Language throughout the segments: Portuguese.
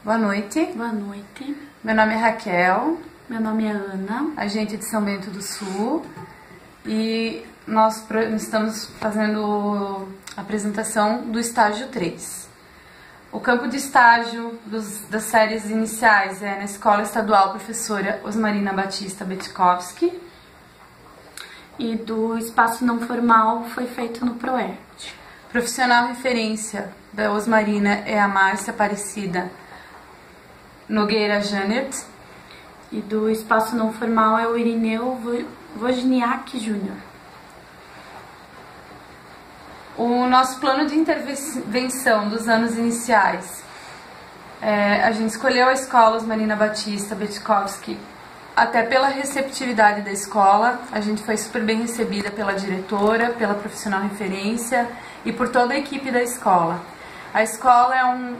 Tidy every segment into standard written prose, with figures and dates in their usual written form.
Boa noite. Boa noite. Meu nome é Raquel. Meu nome é Ana. Agente de São Bento do Sul. E nós estamos fazendo a apresentação do estágio 3. O campo de estágio das séries iniciais é na Escola Estadual Professora Osmarina Batista Betkovski. E do espaço não formal foi feito no ProERD. Profissional referência da Osmarina é a Márcia Aparecida Nogueira Janert. E do espaço não formal é o Irineu Wozniak Jr. O nosso plano de intervenção dos anos iniciais, a gente escolheu a Escola Osmarina Batista Betkovski até pela receptividade da escola. A gente foi super bem recebida pela diretora, pela profissional referência e por toda a equipe da escola. A escola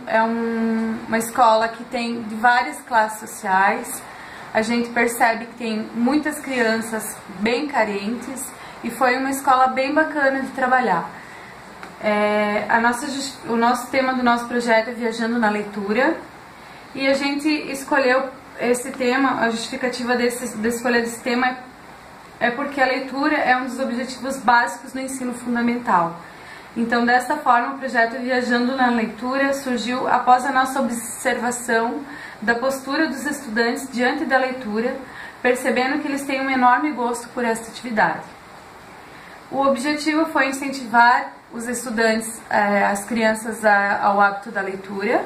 é uma escola que tem de várias classes sociais. A gente percebe que tem muitas crianças bem carentes e foi uma escola bem bacana de trabalhar. O nosso tema do nosso projeto é Viajando na Leitura, e a gente escolheu esse tema. A justificativa da escolha desse tema é porque a leitura é um dos objetivos básicos do ensino fundamental. Então, dessa forma, o projeto Viajando na Leitura surgiu após a nossa observação da postura dos estudantes diante da leitura, percebendo que eles têm um enorme gosto por esta atividade. O objetivo foi incentivar os estudantes, as crianças, ao hábito da leitura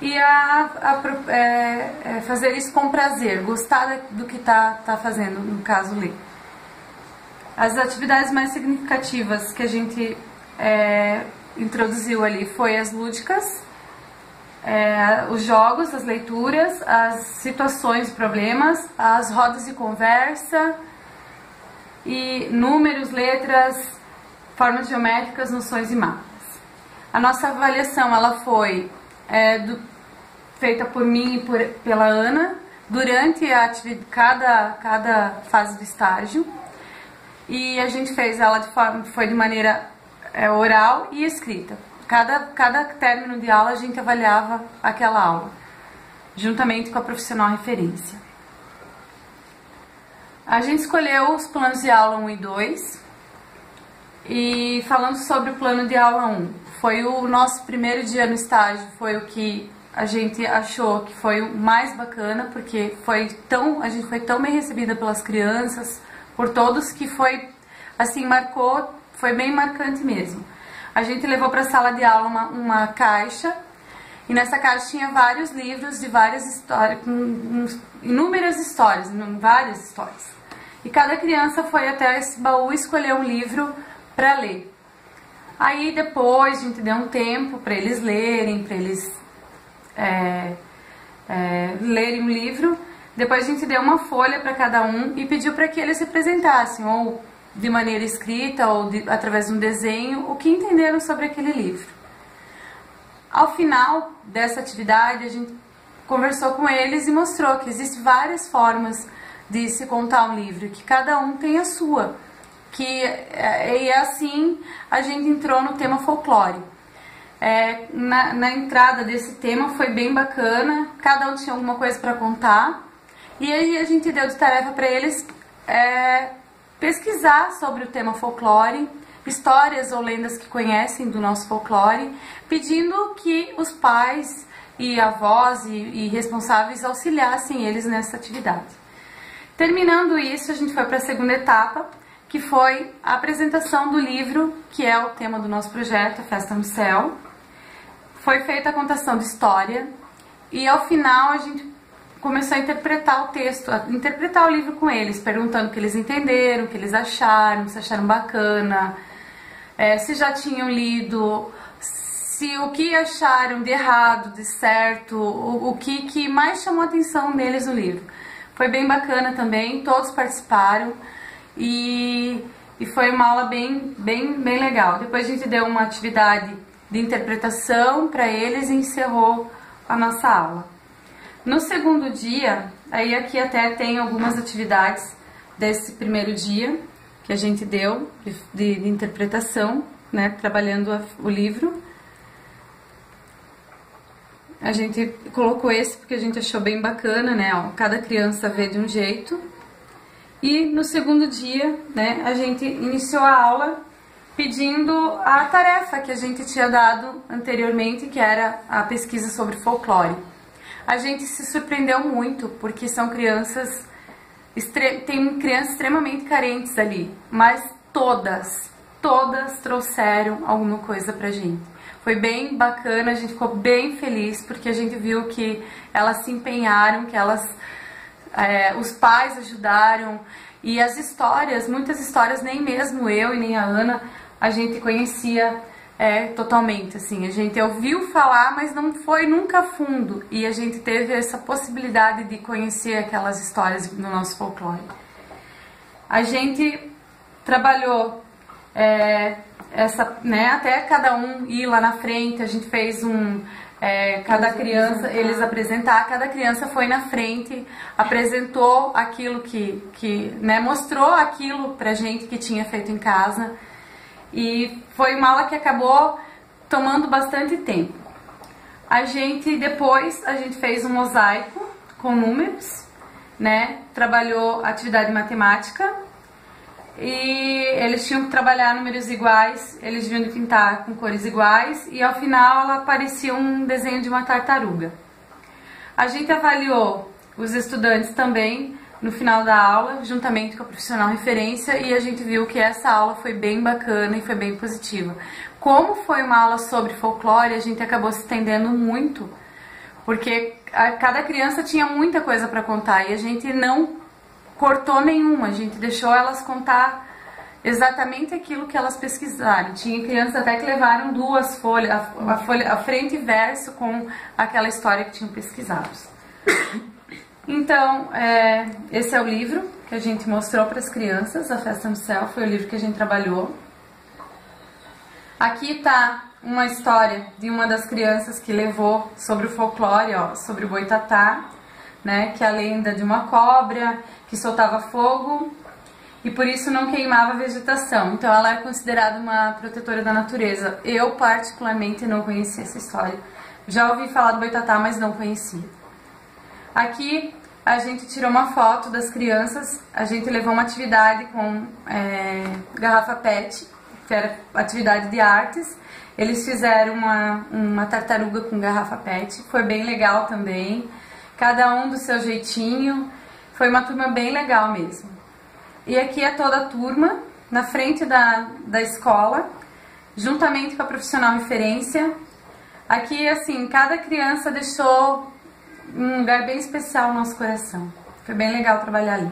e fazer isso com prazer, gostar do que está fazendo, no caso, ler. As atividades mais significativas que a gente introduziu ali foi as lúdicas, os jogos, as leituras, as situações e problemas, as rodas de conversa e números, letras, formas geométricas, noções e mapas. A nossa avaliação ela foi feita por mim e pela Ana durante cada fase do estágio, e a gente fez ela foi de maneira oral e escrita. Cada término de aula a gente avaliava aquela aula, juntamente com a profissional referência. A gente escolheu os planos de aula 1 e 2, e falando sobre o plano de aula 1, foi o nosso primeiro dia no estágio, foi o que a gente achou que foi o mais bacana, porque a gente foi tão bem recebida pelas crianças, por todos, que foi assim, foi bem marcante mesmo. A gente levou para a sala de aula uma caixa, e nessa caixa tinha vários livros de várias histórias, com inúmeras histórias, várias histórias. E cada criança foi até esse baú escolher um livro para ler. Aí depois a gente deu um tempo para eles lerem, para eles lerem um livro. Depois a gente deu uma folha para cada um e pediu para que eles se apresentassem, ou de maneira escrita ou através de um desenho, o que entenderam sobre aquele livro. Ao final dessa atividade, a gente conversou com eles e mostrou que existem várias formas de se contar um livro, que cada um tem a sua. E assim a gente entrou no tema folclore. Na entrada desse tema foi bem bacana, cada um tinha alguma coisa para contar, e aí a gente deu de tarefa para eles pesquisar sobre o tema folclore, histórias ou lendas que conhecem do nosso folclore, pedindo que os pais e avós e responsáveis auxiliassem eles nessa atividade. Terminando isso, a gente foi para a segunda etapa, que foi a apresentação do livro, que é o tema do nosso projeto, A Festa no Céu. Foi feita a contação de história, e ao final a gente começou a interpretar o texto, a interpretar o livro com eles, perguntando o que eles entenderam, o que eles acharam, se acharam bacana, se já tinham lido, o que acharam de errado, de certo, o que mais chamou a atenção deles no livro. Foi bem bacana também, todos participaram, e foi uma aula bem legal. Depois a gente deu uma atividade de interpretação para eles e encerrou a nossa aula. No segundo dia, aí aqui até tem algumas atividades desse primeiro dia que a gente deu de interpretação, né, trabalhando o livro. a gente colocou esse porque a gente achou bem bacana, né? Ó, cada criança vê de um jeito. E no segundo dia, né, a gente iniciou a aula pedindo a tarefa que a gente tinha dado anteriormente, que era a pesquisa sobre folclore. A gente se surpreendeu muito, porque são crianças, tem crianças extremamente carentes ali, mas todas trouxeram alguma coisa pra gente. Foi bem bacana, a gente ficou bem feliz, porque a gente viu que elas se empenharam, que os pais ajudaram, e as histórias, muitas histórias, nem mesmo eu e nem a Ana, a gente conhecia totalmente, assim, a gente ouviu falar, mas não foi nunca a fundo, e a gente teve essa possibilidade de conhecer aquelas histórias do nosso folclore. A gente trabalhou até cada um ir lá na frente, a gente fez cada criança, eles apresentar, cada criança foi na frente, apresentou aquilo mostrou aquilo pra gente que tinha feito em casa. E foi uma aula que acabou tomando bastante tempo. Depois a gente fez um mosaico com números, né? Trabalhou atividade matemática e eles tinham que trabalhar números iguais, eles deviam de pintar com cores iguais e ao final ela parecia um desenho de uma tartaruga. A gente avaliou os estudantes também no final da aula, juntamente com a profissional referência, e a gente viu que essa aula foi bem bacana e foi bem positiva. Como foi uma aula sobre folclore, a gente acabou se estendendo muito, porque cada criança tinha muita coisa para contar e a gente não cortou nenhuma, a gente deixou elas contar exatamente aquilo que elas pesquisaram. Tinha crianças até que levaram duas folhas, a frente e verso com aquela história que tinham pesquisado. Então, esse é o livro que a gente mostrou para as crianças, A Festa no Céu, foi o livro que a gente trabalhou. Aqui está uma história de uma das crianças que levou sobre o folclore, ó, sobre o boitatá, né, que é a lenda de uma cobra que soltava fogo e por isso não queimava a vegetação. Então ela é considerada uma protetora da natureza. Eu particularmente não conhecia essa história. Já ouvi falar do boitatá, mas não conhecia. Aqui a gente tirou uma foto das crianças, a gente levou uma atividade com garrafa PET, que era atividade de artes. Eles fizeram uma tartaruga com garrafa PET, foi bem legal também, cada um do seu jeitinho, foi uma turma bem legal mesmo. E aqui é toda a turma, na frente da escola, juntamente com a profissional referência. Aqui, assim, cada criança deixou um lugar bem especial no nosso coração. Foi bem legal trabalhar ali.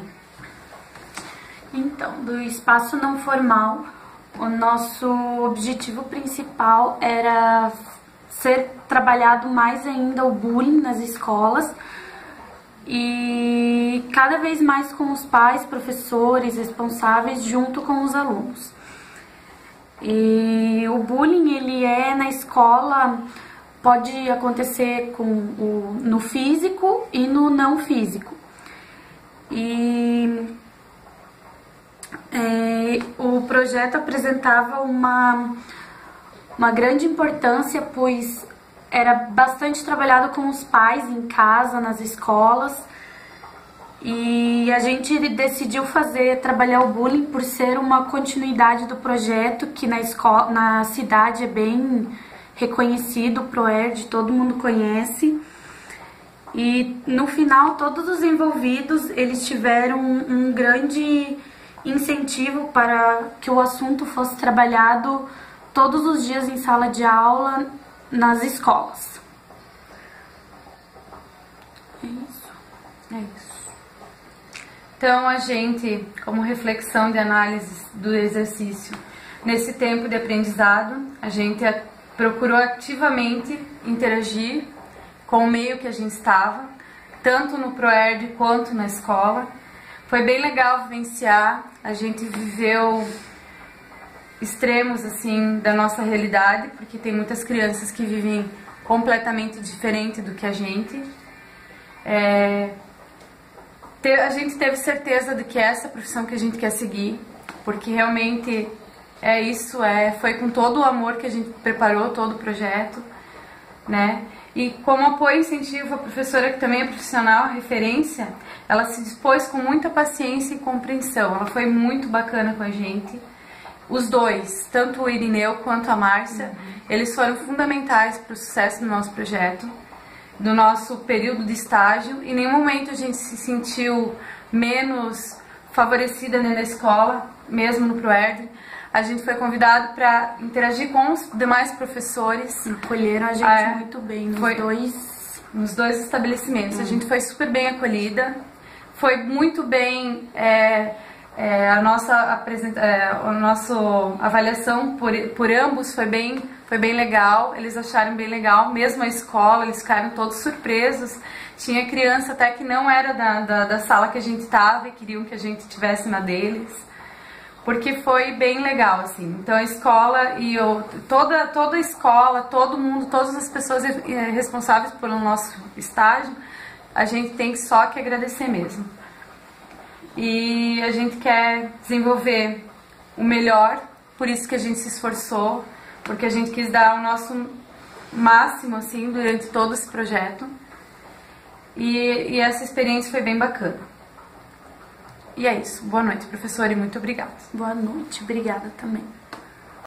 Então, do espaço não formal, o nosso objetivo principal era ser trabalhado mais ainda o bullying nas escolas e cada vez mais com os pais, professores, responsáveis, junto com os alunos. E o bullying, ele na escola, pode acontecer no físico e no não físico. E o projeto apresentava uma grande importância, pois era bastante trabalhado com os pais em casa, nas escolas, e a gente decidiu trabalhar o bullying por ser uma continuidade do projeto, que na cidade é bem reconhecido, o ProERD, todo mundo conhece. E no final, todos os envolvidos, eles tiveram um grande incentivo para que o assunto fosse trabalhado todos os dias em sala de aula nas escolas. É isso. É isso. Então, a gente, como reflexão de análise do exercício, nesse tempo de aprendizado, a gente procurou ativamente interagir com o meio que a gente estava, tanto no ProERD quanto na escola. Foi bem legal vivenciar, a gente viveu extremos assim da nossa realidade, porque tem muitas crianças que vivem completamente diferente do que a gente. A gente teve certeza de que é essa a profissão que a gente quer seguir, porque realmente foi com todo o amor que a gente preparou todo o projeto, né? E como apoio e incentivo, a professora, que também é profissional, referência, ela se dispôs com muita paciência e compreensão. Ela foi muito bacana com a gente. Os dois, tanto o Irineu quanto a Márcia, eles foram fundamentais para o sucesso do nosso projeto, do nosso período de estágio. Em nenhum momento a gente se sentiu menos favorecida dentro da escola, mesmo no ProErd. A gente foi convidado para interagir com os demais professores. Acolheram a gente muito bem nos dois estabelecimentos. A gente foi super bem acolhida, foi muito bem a nossa avaliação por ambos foi bem legal. Eles acharam bem legal, mesmo a escola, eles ficaram todos surpresos. Tinha criança até que não era da sala que a gente estava e queriam que a gente estivesse na deles, porque foi bem legal, assim. Então a escola e toda a escola, todo mundo, todas as pessoas responsáveis pelo nosso estágio, a gente tem só que agradecer mesmo. E a gente quer desenvolver o melhor, por isso que a gente se esforçou, porque a gente quis dar o nosso máximo, assim, durante todo esse projeto. E essa experiência foi bem bacana. E é isso. Boa noite, professora, e muito obrigada. Boa noite, obrigada também.